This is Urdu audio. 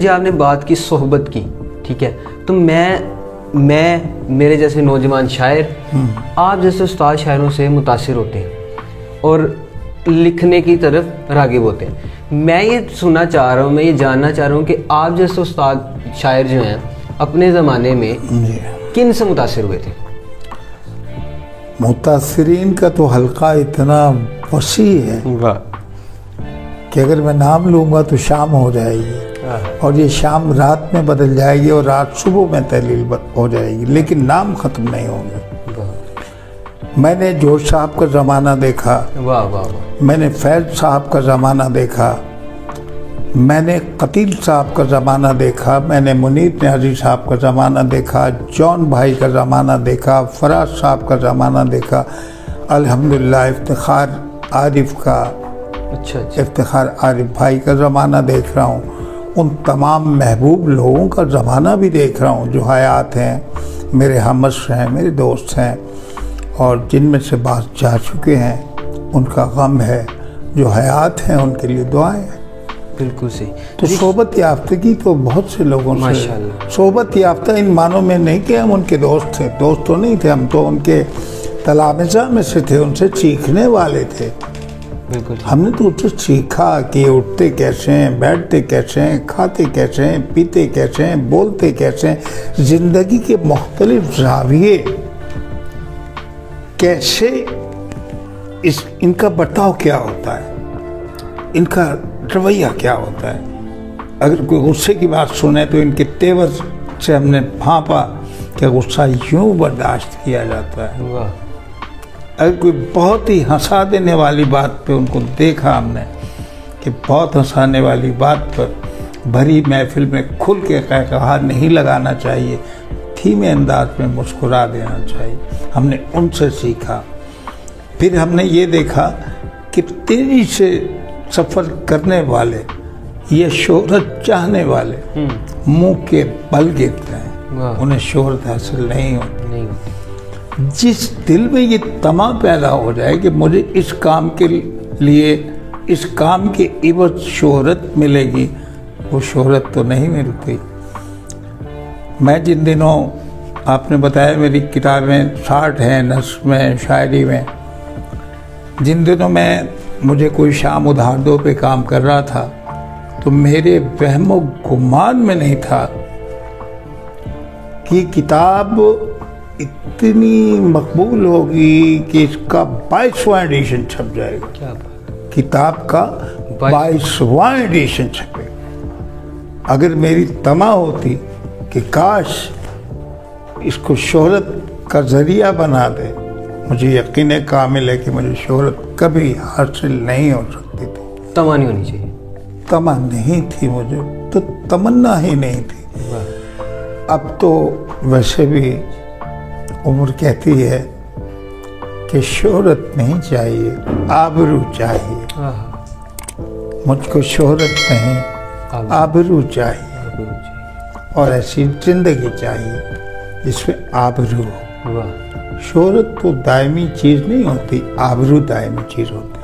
جی آپ نے بات کی صحبت کی، ٹھیک ہے، تو میں میرے جیسے نوجوان شاعر آپ جیسے استاد شاعروں سے متاثر ہوتے ہیں اور لکھنے کی طرف راغب ہوتے ہیں۔ میں یہ سننا چاہ رہا ہوں، میں یہ جاننا چاہ رہا ہوں کہ آپ جیسے استاد شاعر جو ہیں اپنے زمانے میں کن سے متاثر ہوئے تھے؟ متاثرین کا تو حلقہ اتنا وسیع ہے کہ اگر میں نام لوں گا تو شام ہو جائے گی، اور یہ شام رات میں بدل جائے گی اور رات صبح میں تحلیل ہو جائے گی، لیکن نام ختم نہیں ہوں گے۔ میں نے جوش صاحب کا زمانہ دیکھا، میں نے فیض صاحب کا زمانہ دیکھا، میں نے قتیل صاحب کا زمانہ دیکھا، میں نے منیر نیازی صاحب کا زمانہ دیکھا، جون بھائی کا زمانہ دیکھا، فراز صاحب کا زمانہ دیکھا، الحمدللہ افتخار عارف کا، افتخار عارف بھائی کا زمانہ دیکھ رہا ہوں، ان تمام محبوب لوگوں کا زمانہ بھی دیکھ رہا ہوں جو حیات ہیں، میرے ہمعصر ہیں، میرے دوست ہیں، اور جن میں سے بعض جا چکے ہیں ان کا غم ہے، جو حیات ہیں ان کے لیے دعائیں ہیں۔ بالکل صحیح۔ تو صحبت یافتگی تو بہت سے لوگوں سے، صحبت یافتہ ان معنوں میں نہیں کہ ہم ان کے دوست تھے، دوست تو نہیں تھے، ہم تو ان کے تلامذہ میں سے تھے، ان سے سیکھنے والے تھے۔ ہم نے تو اس سے سیکھا کہ اٹھتے کیسے ہیں، بیٹھتے کیسے ہیں، کھاتے کیسے ہیں، پیتے کیسے ہیں، بولتے کیسے ہیں، زندگی کے مختلف زاویے کیسے، ان کا برتاؤ کیا ہوتا ہے، ان کا رویہ کیا ہوتا ہے۔ اگر کوئی غصے کی بات سنے تو ان کے تیور سے ہم نے بھانپا کہ غصہ یوں برداشت کیا جاتا ہے۔ اگر کوئی بہت ہی ہنسا دینے والی بات پہ ان کو دیکھا ہم نے کہ بہت ہنسانے والی بات پر بھری محفل میں کھل کے قہقہا نہیں لگانا چاہیے، دھیمے انداز میں مسکرا دینا چاہیے، ہم نے ان سے سیکھا۔ پھر ہم نے یہ دیکھا کہ تیزی سے سفر کرنے والے، یہ شہرت چاہنے والے منہ کے بل گرتے ہیں، انہیں شہرت حاصل نہیں ہوتی۔ جس دل میں یہ طمع پیدا ہو جائے کہ مجھے اس کام کے لیے، اس کام کے عوض شہرت ملے گی، وہ شہرت تو نہیں ملتی۔ میں جن دنوں، آپ نے بتایا میری کتابیں 60 ہیں، نثر میں، شاعری میں، جن دنوں میں مجھے کوئی شام ادھار دو پہ کام کر رہا تھا تو میرے وہم و گمان میں نہیں تھا کہ کتاب اتنی مقبول ہوگی کہ اس کا 22واں ایڈیشن چھپ جائے گا، کتاب کا 22واں ایڈیشن چھپے گا۔ اگر میری طمع ہوتی کہ کاش اس کو شہرت کا ذریعہ بنا دے، مجھے یقین کامل ہے کہ مجھے شہرت کبھی حاصل نہیں ہو سکتی تھی۔ طمع نہیں ہونی چاہیے، طمع نہیں تھی، مجھے تو تمنا ہی نہیں تھی۔ اب تو ویسے بھی عمر کہتی ہے کہ شہرت نہیں چاہیے، آبرو چاہیے۔ مجھ کو شہرت نہیں، آبرو چاہیے، اور ایسی زندگی چاہیے جس میں آبرو ہو۔ شہرت تو دائمی چیز نہیں ہوتی، آبرو دائمی چیز ہوتی۔